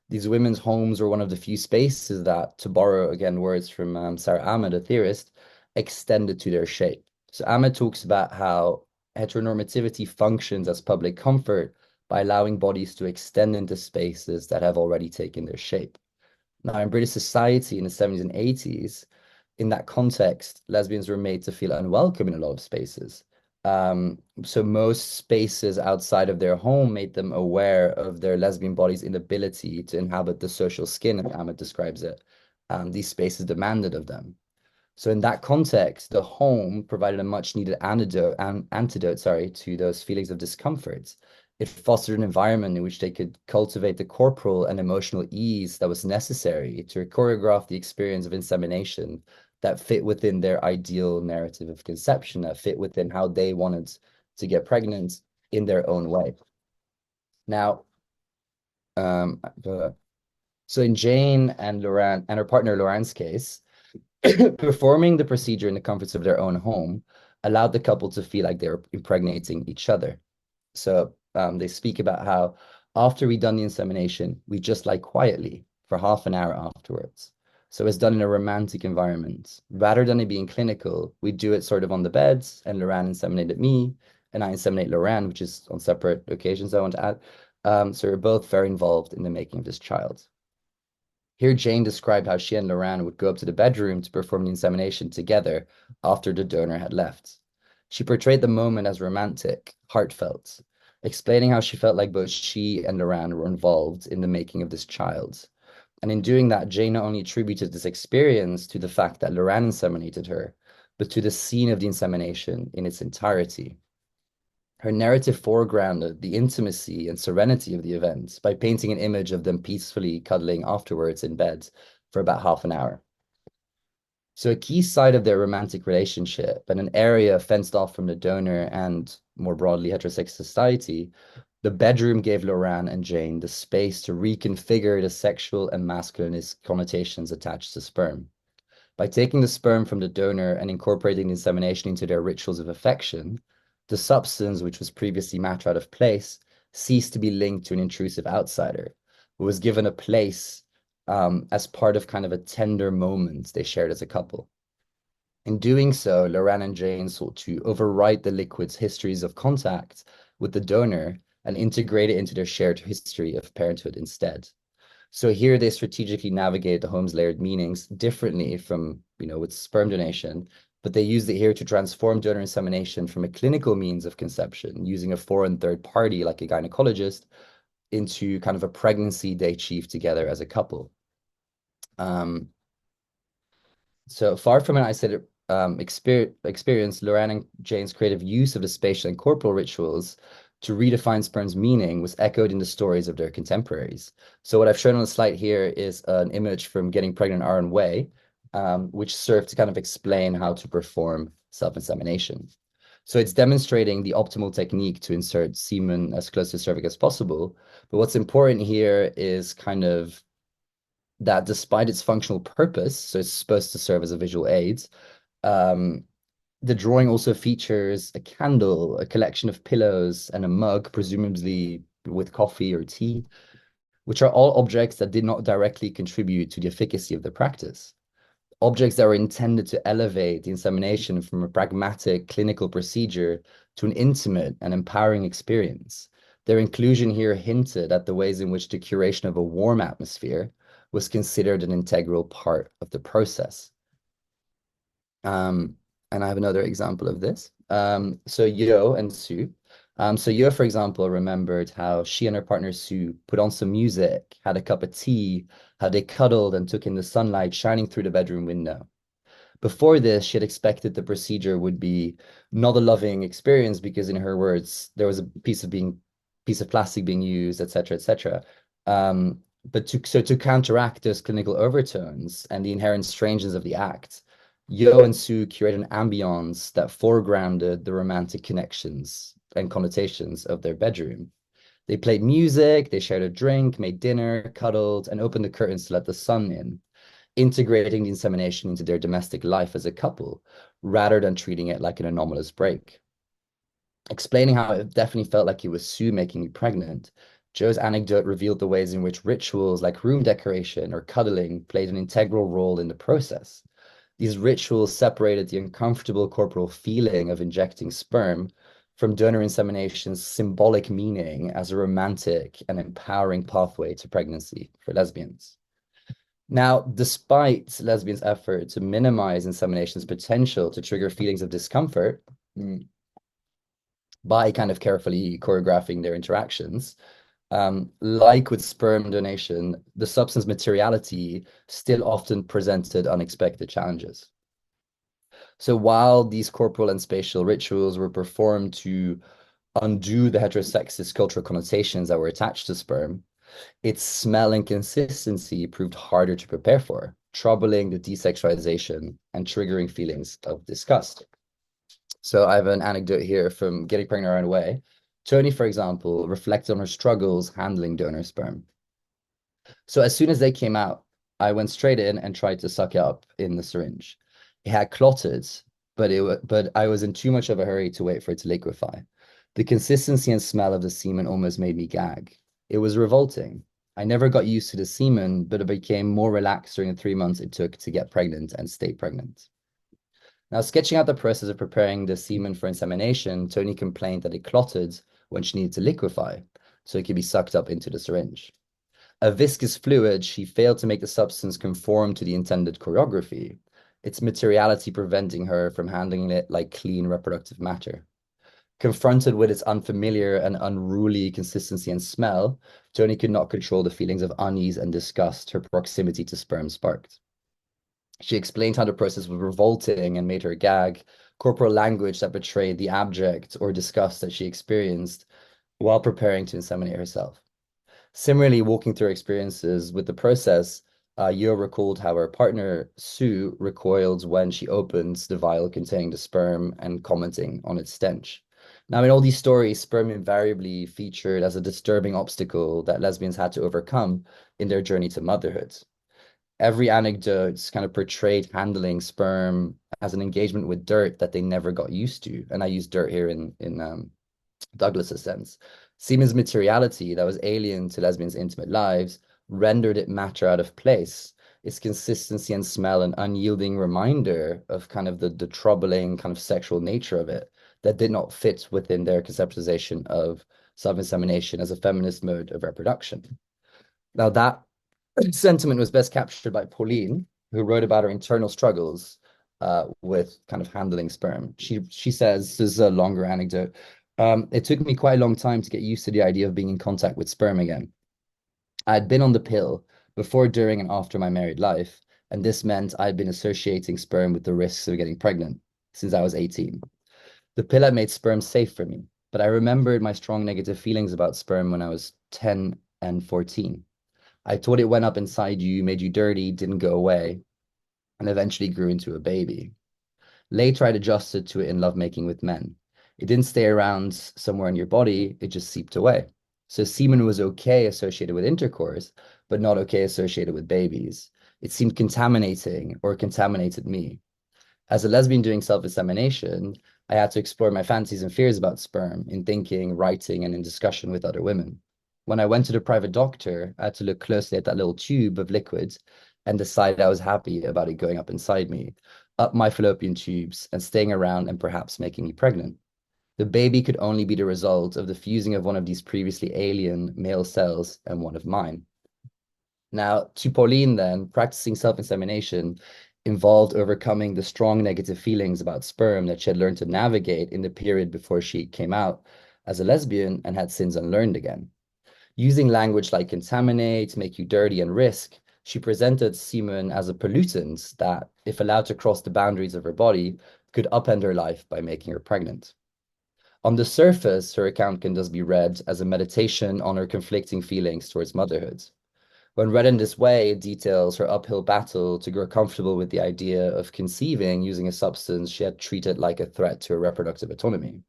these women's homes were one of the few spaces that, to borrow again words from Sarah Ahmed, a theorist, extended to their shape. So Ahmed talks about how heteronormativity functions as public comfort by allowing bodies to extend into spaces that have already taken their shape. Now, in British society in the 70s and 80s, in that context, lesbians were made to feel unwelcome in a lot of spaces. So most spaces outside of their home made them aware of their lesbian body's inability to inhabit the social skin, as Ahmed describes it. These spaces demanded of them. So in that context, the home provided a much needed antidote, sorry, to those feelings of discomfort. It fostered an environment in which they could cultivate the corporal and emotional ease that was necessary to choreograph the experience of insemination that fit within their ideal narrative of conception, that fit within how they wanted to get pregnant in their own way. Now, um, so in Jane and Lauren and her partner Lauren's case, performing the procedure in the comforts of their own home allowed the couple to feel like they were impregnating each other. So they speak about how after we'd done the insemination, we just lie quietly for half an hour afterwards. So it's done in a romantic environment. Rather than it being clinical, we do it sort of on the beds, and Lorraine inseminated me, and I inseminate Lorraine, which is on separate occasions, I want to add. So we're both very involved in the making of this child. Here, Jane described how she and Lorraine would go up to the bedroom to perform the insemination together after the donor had left. She portrayed the moment as romantic, heartfelt, explaining how she felt like both she and Lorraine were involved in the making of this child. And in doing that, Jane not only attributed this experience to the fact that Lorraine inseminated her, but to the scene of the insemination in its entirety. Her narrative foregrounded the intimacy and serenity of the event by painting an image of them peacefully cuddling afterwards in bed for about half an hour. So a key side of their romantic relationship and an area fenced off from the donor and more broadly heterosexual society, the bedroom gave Lorraine and Jane the space to reconfigure the sexual and masculinist connotations attached to sperm. By taking the sperm from the donor and incorporating the insemination into their rituals of affection, the substance, which was previously matter out of place, ceased to be linked to an intrusive outsider, but was given a place as part of kind of a tender moment they shared as a couple. In doing so, Lorraine and Jane sought to overwrite the liquid's histories of contact with the donor and integrate it into their shared history of parenthood instead. So here they strategically navigate the home's layered meanings differently from, with sperm donation, but they used it here to transform donor insemination from a clinical means of conception, using a foreign third party like a gynecologist, into kind of a pregnancy they achieved together as a couple. So far from an isolated experience, Lorraine and Jane's creative use of the spatial and corporal rituals to redefine sperm's meaning was echoed in the stories of their contemporaries. So what I've shown on the slide here is an image from Getting Pregnant Our Own Way, which served to kind of explain how to perform self-insemination. So it's demonstrating the optimal technique to insert semen as close to the cervix as possible. But what's important here is kind of that despite its functional purpose, so it's supposed to serve as a visual aid, the drawing also features a candle, a collection of pillows, and a mug, presumably with coffee or tea, which are all objects that did not directly contribute to the efficacy of the practice. Objects that were intended to elevate the insemination from a pragmatic clinical procedure to an intimate and empowering experience. Their inclusion here hinted at the ways in which the curation of a warm atmosphere was considered an integral part of the process. And I have another example of this. So Yo and Sue. So Yo, for example, remembered how she and her partner Sue put on some music, had a cup of tea, how they cuddled and took in the sunlight shining through the bedroom window. Before this, she had expected the procedure would be not a loving experience because, in her words, there was a piece of plastic being used, etc., etc. But to counteract those clinical overtones and the inherent strangeness of the act, Yo and Sue curated an ambiance that foregrounded the romantic connections and connotations of their bedroom. They played music, they shared a drink, made dinner, cuddled, and opened the curtains to let the sun in. integrating the insemination into their domestic life as a couple, rather than treating it like an anomalous break. Explaining how it definitely felt like it was Sue making me pregnant, Joe's anecdote revealed the ways in which rituals like room decoration or cuddling played an integral role in the process. These rituals separated the uncomfortable corporal feeling of injecting sperm from donor insemination's symbolic meaning as a romantic and empowering pathway to pregnancy for lesbians. Now, despite lesbians' effort to minimize insemination's potential to trigger feelings of discomfort by kind of carefully choreographing their interactions, like with sperm donation, the substance materiality still often presented unexpected challenges. So while these corporal and spatial rituals were performed to undo the heterosexist cultural connotations that were attached to sperm, its smell and consistency proved harder to prepare for, troubling the desexualization and triggering feelings of disgust. So I have an anecdote here from getting pregnant right away. Tony, for example, reflected on her struggles handling donor sperm. So as soon as they came out, I went straight in and tried to suck it up in the syringe. It had clotted, but I was in too much of a hurry to wait for it to liquefy. The consistency and smell of the semen almost made me gag. It was revolting. I never got used to the semen, but it became more relaxed during the 3 months it took to get pregnant and stay pregnant. Now, sketching out the process of preparing the semen for insemination, Tony complained that it clotted when she needed to liquefy, so it could be sucked up into the syringe. A viscous fluid, she failed to make the substance conform to the intended choreography, its materiality preventing her from handling it like clean reproductive matter. Confronted with its unfamiliar and unruly consistency and smell, Tony could not control the feelings of unease and disgust her proximity to sperm sparked. She explained how the process was revolting and made her gag, corporal language that betrayed the abject or disgust that she experienced while preparing to inseminate herself. Similarly, walking through experiences with the process, Yo recalled how her partner, Sue, recoiled when she opened the vial containing the sperm and commenting on its stench. Now, in all these stories, sperm invariably featured as a disturbing obstacle that lesbians had to overcome in their journey to motherhood. Every anecdote kind of portrayed handling sperm as an engagement with dirt that they never got used to. And I use dirt here in Douglas's sense. Semen's materiality that was alien to lesbians' intimate lives rendered it matter out of place. Its consistency and smell an unyielding reminder of kind of the troubling kind of sexual nature of it that did not fit within their conceptualization of self-insemination as a feminist mode of reproduction. Now that sentiment was best captured by Pauline, who wrote about her internal struggles with kind of handling sperm. She says, this is a longer anecdote. It took me quite a long time to get used to the idea of being in contact with sperm again. I had been on the pill before, during, and after my married life, and this meant I had been associating sperm with the risks of getting pregnant since I was 18. The pill had made sperm safe for me, but I remembered my strong negative feelings about sperm when I was 10 and 14. I thought it went up inside you, made you dirty, didn't go away, and eventually grew into a baby. Later, I'd adjusted to it in lovemaking with men. It didn't stay around somewhere in your body, it just seeped away. So semen was okay associated with intercourse, but not okay associated with babies. It seemed contaminating or contaminated me. As a lesbian doing self-insemination, I had to explore my fantasies and fears about sperm in thinking, writing, and in discussion with other women. When I went to the private doctor, I had to look closely at that little tube of liquid and decide I was happy about it going up inside me, up my fallopian tubes and staying around and perhaps making me pregnant. The baby could only be the result of the fusing of one of these previously alien male cells and one of mine. Now, to Pauline, then, practicing self-insemination involved overcoming the strong negative feelings about sperm that she had learned to navigate in the period before she came out as a lesbian and had since unlearned again. Using language like contaminate, make you dirty, and risk, she presented semen as a pollutant that, if allowed to cross the boundaries of her body, could upend her life by making her pregnant. On the surface, her account can thus be read as a meditation on her conflicting feelings towards motherhood. When read in this way, it details her uphill battle to grow comfortable with the idea of conceiving using a substance she had treated like a threat to her reproductive autonomy.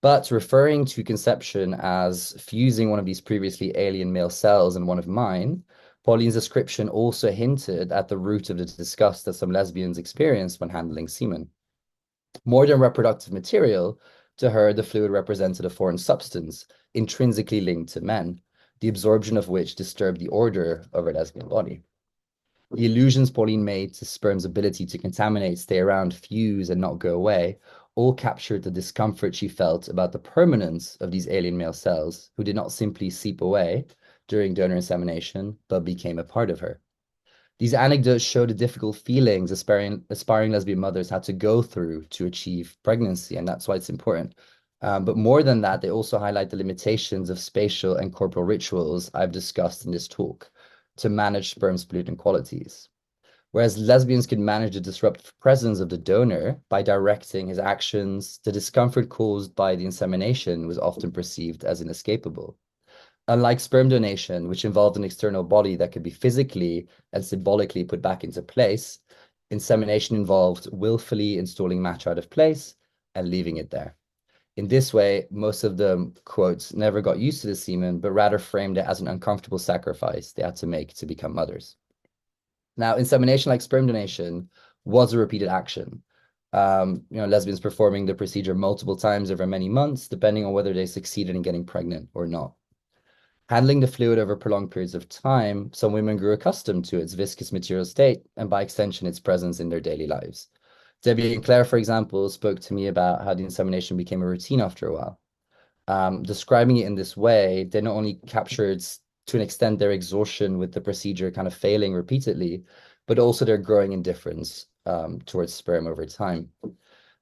But referring to conception as fusing one of these previously alien male cells and one of mine Pauline's description also hinted at the root of the disgust that some lesbians experienced when handling semen. More than reproductive material, to her, the fluid represented a foreign substance intrinsically linked to men, the absorption of which disturbed the order of her lesbian body. The illusions Pauline made to sperm's ability to contaminate, stay around, fuse, and not go away all captured the discomfort she felt about the permanence of these alien male cells, who did not simply seep away during donor insemination, but became a part of her. These anecdotes show the difficult feelings aspiring lesbian mothers had to go through to achieve pregnancy, and that's why it's important. But more than that, they also highlight the limitations of spatial and corporal rituals I've discussed in this talk to manage sperm's pollutant qualities. Whereas lesbians could manage the disruptive presence of the donor by directing his actions, the discomfort caused by the insemination was often perceived as inescapable. Unlike sperm donation, which involved an external body that could be physically and symbolically put back into place, insemination involved willfully installing match out of place and leaving it there. In this way, most of them, quotes, never got used to the semen, but rather framed it as an uncomfortable sacrifice they had to make to become mothers. Now, insemination, like sperm donation, was a repeated action. Lesbians performing the procedure multiple times over many months, depending on whether they succeeded in getting pregnant or not. Handling the fluid over prolonged periods of time, some women grew accustomed to its viscous material state and by extension, its presence in their daily lives. Debbie and Claire, for example, spoke to me about how the insemination became a routine after a while. Describing it in this way, they not only captured to an extent their exhaustion with the procedure kind of failing repeatedly, but also their growing indifference towards sperm over time.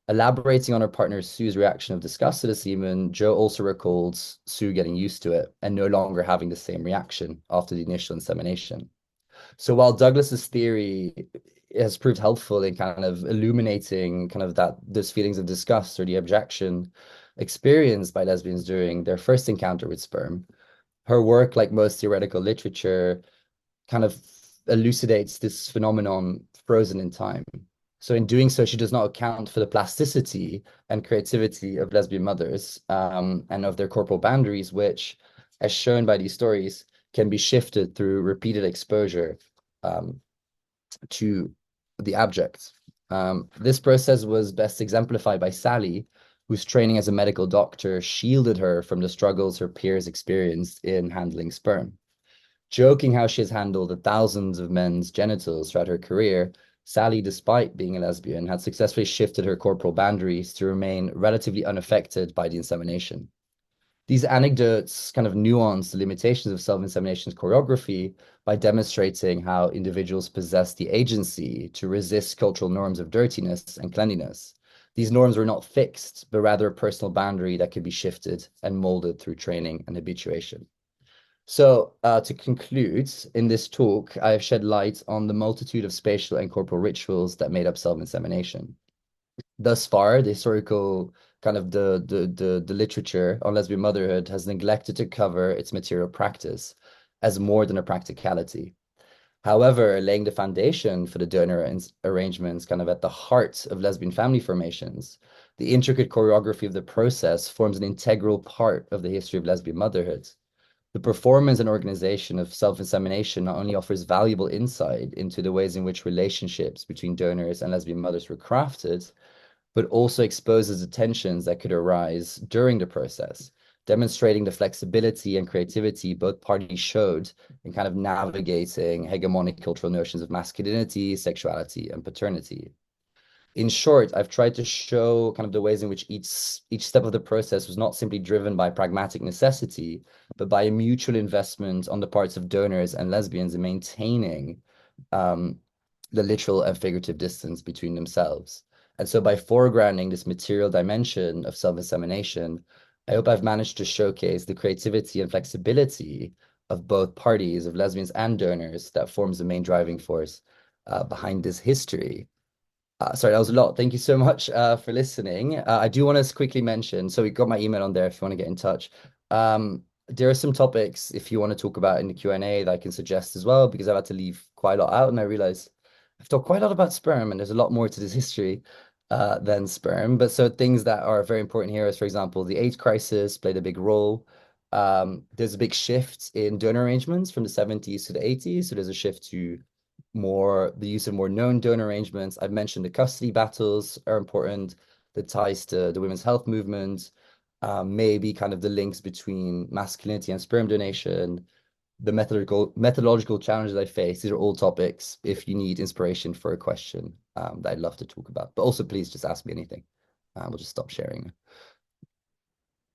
Elaborating on her partner Sue's reaction of disgust to the semen, Jo also recalled Sue getting used to it and no longer having the same reaction after the initial insemination. So while Douglas's theory has proved helpful in kind of illuminating kind of those feelings of disgust or the objection experienced by lesbians during their first encounter with sperm, her work, like most theoretical literature, kind of elucidates this phenomenon frozen in time. So in doing so, she does not account for the plasticity and creativity of lesbian mothers and of their corporal boundaries, which, as shown by these stories, can be shifted through repeated exposure to the abject. This process was best exemplified by Sally, whose training as a medical doctor shielded her from the struggles her peers experienced in handling sperm. Joking how she has handled the thousands of men's genitals throughout her career, Sally, despite being a lesbian, had successfully shifted her corporal boundaries to remain relatively unaffected by the insemination. These anecdotes kind of nuance the limitations of self-insemination's choreography by demonstrating how individuals possess the agency to resist cultural norms of dirtiness and cleanliness. These norms were not fixed, but rather a personal boundary that could be shifted and molded through training and habituation. So, to conclude, in this talk, I have shed light on the multitude of spatial and corporal rituals that made up self-insemination. Thus far, the historical kind of the literature on lesbian motherhood has neglected to cover its material practice as more than a practicality. However, laying the foundation for the donor arrangements kind of at the heart of lesbian family formations, the intricate choreography of the process forms an integral part of the history of lesbian motherhood. The performance and organization of self-insemination not only offers valuable insight into the ways in which relationships between donors and lesbian mothers were crafted, but also exposes the tensions that could arise during the process, demonstrating the flexibility and creativity both parties showed in kind of navigating hegemonic cultural notions of masculinity, sexuality, and paternity. In short, I've tried to show kind of the ways in which each step of the process was not simply driven by pragmatic necessity, but by a mutual investment on the parts of donors and lesbians in maintaining the literal and figurative distance between themselves. And so by foregrounding this material dimension of self-insemination, I hope I've managed to showcase the creativity and flexibility of both parties, of lesbians and donors, that forms the main driving force behind this history. Sorry, that was a lot. Thank you so much for listening. I do want to quickly mention, so we got my email on there if you want to get in touch. There are some topics if you want to talk about in the Q&A that I can suggest as well, because I've had to leave quite a lot out and I realize I've talked quite a lot about sperm and there's a lot more to this history than sperm. But so things that are very important here is, for example, the AIDS crisis played a big role. There's a big shift in donor arrangements from the 70s to the 80s. So there's a shift to the use of more known donor arrangements. I've mentioned the custody battles are important, the ties to the women's health movement, maybe kind of the links between masculinity and sperm donation, the methodological challenges I face. These are all topics if you need inspiration for a question that I'd love to talk about. But also please just ask me anything. We'll just stop sharing.